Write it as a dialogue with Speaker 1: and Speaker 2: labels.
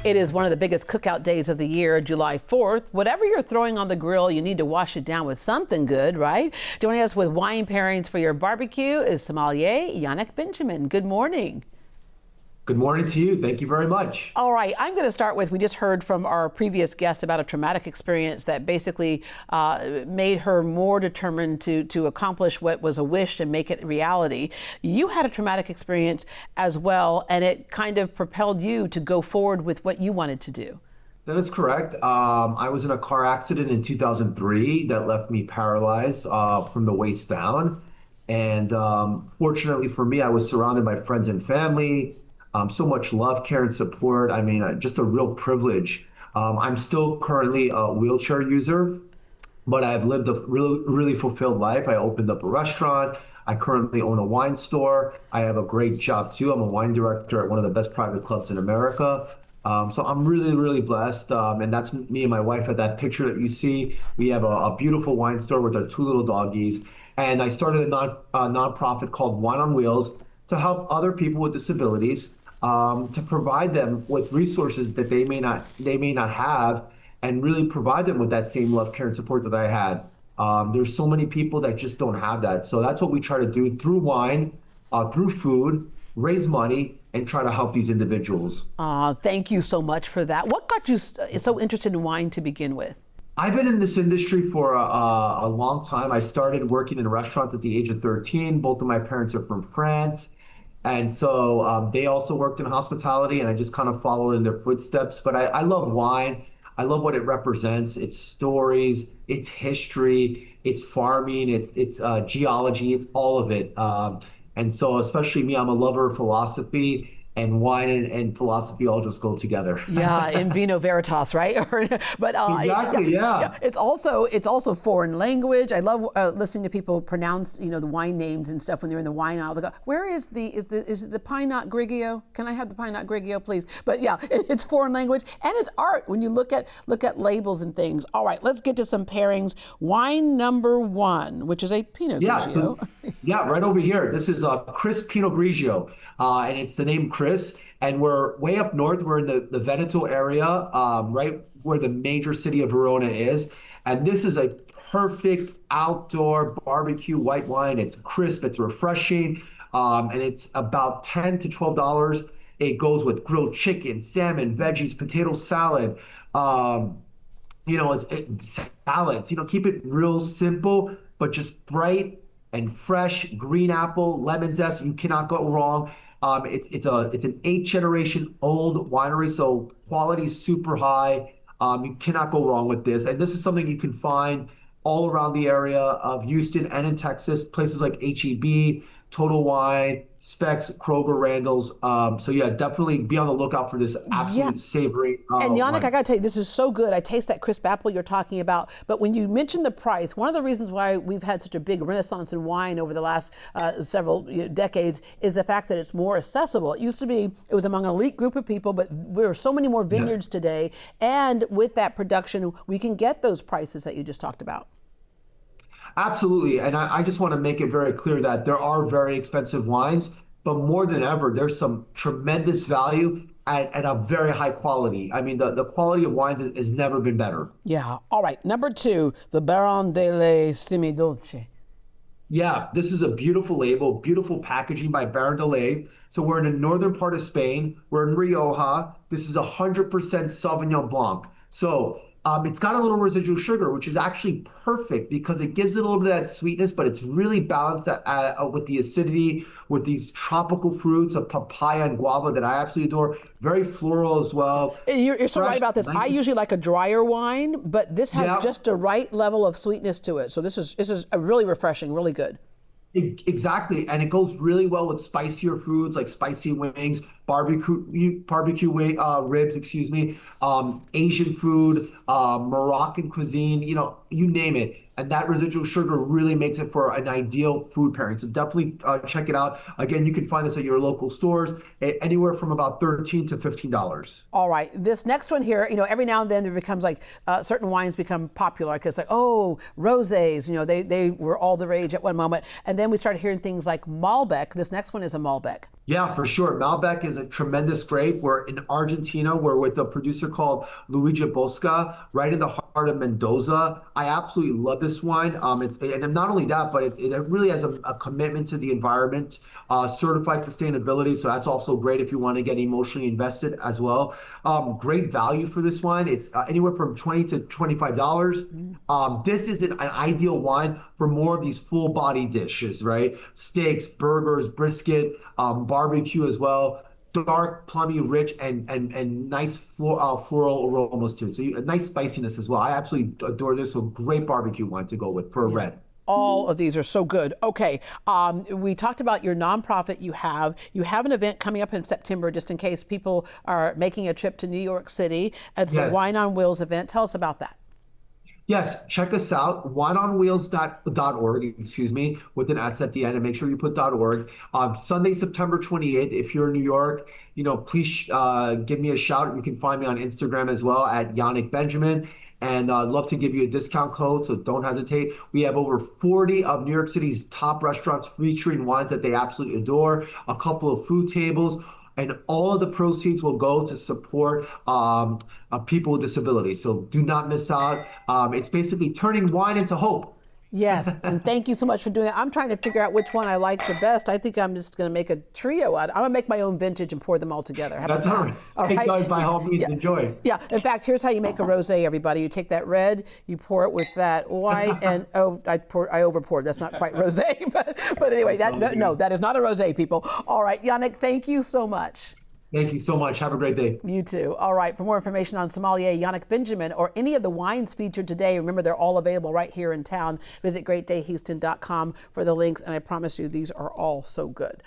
Speaker 1: It is one of the biggest cookout days of the year, July 4th. Whatever you're throwing on the grill, you need to wash it down with something good, right? Joining us with wine pairings for your barbecue is Sommelier Yannick Benjamin. Good morning.
Speaker 2: Good morning to you. Thank you very much.
Speaker 1: All right, I'm going to start with, we just heard from our previous guest about a traumatic experience that basically made her more determined to accomplish what was a wish and make it reality. You had a traumatic experience as well, and it kind of propelled you to go forward with what you wanted to do.
Speaker 2: That is correct. I was in a car accident in 2003 that left me paralyzed from the waist down. And fortunately for me, I was surrounded by friends and family. So much love, care, and support. I mean, just a real privilege. I'm still currently a wheelchair user, but I've lived a really, really fulfilled life. I opened up a restaurant. I currently own a wine store. I have a great job too. I'm a wine director at one of the best private clubs in America. So I'm really, really blessed. And that's me and my wife at that picture that you see. We have a beautiful wine store with our two little doggies. And I started a nonprofit called Wine on Wheels to help other people with disabilities, to provide them with resources that they may not have, and really provide them with that same love, care, and support that I had. There's so many people that just don't have that. So that's what we try to do through wine, through food, raise money, and try to help these individuals.
Speaker 1: Thank you so much for that. What got you so interested in wine to begin with?
Speaker 2: I've been in this industry for a long time. I started working in restaurants at the age of 13. Both of my parents are from France. And so they also worked in hospitality, and I just kind of followed in their footsteps. But I love wine. I love what it represents, its stories, its history, its farming, its geology, it's all of it. And so especially me, I'm a lover of philosophy, and wine and philosophy all just go together.
Speaker 1: Yeah, in vino veritas, right? But
Speaker 2: exactly, yeah.
Speaker 1: It's also foreign language. I love listening to people pronounce, the wine names and stuff when they're in the wine aisle. They go, "Where is it the Pinot Grigio? Can I have the Pinot Grigio, please?" But yeah, it's foreign language and it's art when you look at labels and things. All right, let's get to some pairings. Wine number one, which is a Pinot Grigio.
Speaker 2: Yeah, right over here. This is a Chris Pinot Grigio. And it's the name Chris, and we're way up north. We're in the Veneto area, right where the major city of Verona is. And this is a perfect outdoor barbecue white wine. It's crisp, it's refreshing, and it's about $10 to $12. It goes with grilled chicken, salmon, veggies, potato salad. It's salads. Keep it real simple, but just bright and fresh. Green apple, lemon zest. You cannot go wrong. It's an 8th generation old winery, so quality is super high. You cannot go wrong with this. And this is something you can find all around the area of Houston and in Texas, places like H-E-B, Total Wine, Specs, Kroger, Randall's. So yeah, definitely be on the lookout for this absolute savory.
Speaker 1: And Yannick,
Speaker 2: wine.
Speaker 1: I gotta tell you, this is so good. I taste that crisp apple you're talking about. But when you mention the price, one of the reasons why we've had such a big renaissance in wine over the last several decades is the fact that it's more accessible. It used to be, it was among an elite group of people, but there are so many more vineyards today. And with that production, we can get those prices that you just talked about.
Speaker 2: Absolutely. And I just want to make it very clear that there are very expensive wines, but more than ever, there's some tremendous value at a very high quality. I mean, the quality of wines has never been better.
Speaker 1: Yeah. All right. Number two, the Baron delle Semidolci.
Speaker 2: Yeah, this is a beautiful label, beautiful packaging by Baron de Ley. So we're in the northern part of Spain. We're in Rioja. This is 100% Sauvignon Blanc. So it's got a little residual sugar, which is actually perfect because it gives it a little bit of that sweetness, but it's really balanced with the acidity, with these tropical fruits of papaya and guava that I absolutely adore. Very floral as well.
Speaker 1: And you're so right about this. I usually like a drier wine, but this has just the right level of sweetness to it. So this is a really refreshing, really good.
Speaker 2: Exactly, and it goes really well with spicier foods like spicy wings, barbecue ribs, Asian food, Moroccan cuisine, you name it. And that residual sugar really makes it for an ideal food pairing. So definitely check it out. Again, you can find this at your local stores, anywhere from about $13 to $15.
Speaker 1: All right, this next one here, every now and then there becomes like certain wines become popular because rosés, they were all the rage at one moment. And then we started hearing things like Malbec. This next one is a Malbec.
Speaker 2: Yeah, for sure. Malbec is a tremendous grape. We're in Argentina. We're with a producer called Luigi Bosca, right in the heart of Mendoza. I absolutely love this wine. And not only that, but it really has a commitment to the environment, certified sustainability. So that's also great if you want to get emotionally invested as well. Great value for this wine. It's anywhere from $20 to $25. This is an ideal wine for more of these full body dishes, right? Steaks, burgers, brisket, barbecue as well. Dark, plummy, rich, and nice floral aromas too. So a nice spiciness as well. I absolutely adore this. So great barbecue wine to go with for a
Speaker 1: Yeah.
Speaker 2: red.
Speaker 1: All of these are so good. Okay, we talked about your nonprofit you have. You have an event coming up in September, just in case people are making a trip to New York City. It's a
Speaker 2: Yes.
Speaker 1: Wine on Wheels event. Tell us about that.
Speaker 2: Yes, check us out, wineonwheels.org, excuse me, with an S at the end, and make sure you put .org. Sunday, September 28th, if you're in New York, please give me a shout. You can find me on Instagram as well at Yannick Benjamin. And I'd love to give you a discount code, so don't hesitate. We have over 40 of New York City's top restaurants featuring wines that they absolutely adore, a couple of food tables, and all of the proceeds will go to support people with disabilities. So do not miss out. It's basically turning wine into hope.
Speaker 1: Yes, and thank you so much for doing that. I'm trying to figure out which one I like the best. I think I'm just going to make a trio out. I'm going to make my own vintage and pour them all together. How about
Speaker 2: That's all
Speaker 1: that?
Speaker 2: right.
Speaker 1: All
Speaker 2: Hey,
Speaker 1: right.
Speaker 2: guys, by all means,
Speaker 1: Yeah.
Speaker 2: enjoy.
Speaker 1: Yeah. In fact, here's how you make a rosé, everybody. You take that red, you pour it with that white, and I over poured. That's not quite rosé, but anyway, no, that is not a rosé, people. All right, Yannick, thank you so much.
Speaker 2: Thank you so much. Have a great day.
Speaker 1: You too. All right. For more information on Sommelier Yannick Benjamin or any of the wines featured today, remember they're all available right here in town. Visit greatdayhouston.com for the links, and I promise you these are all so good.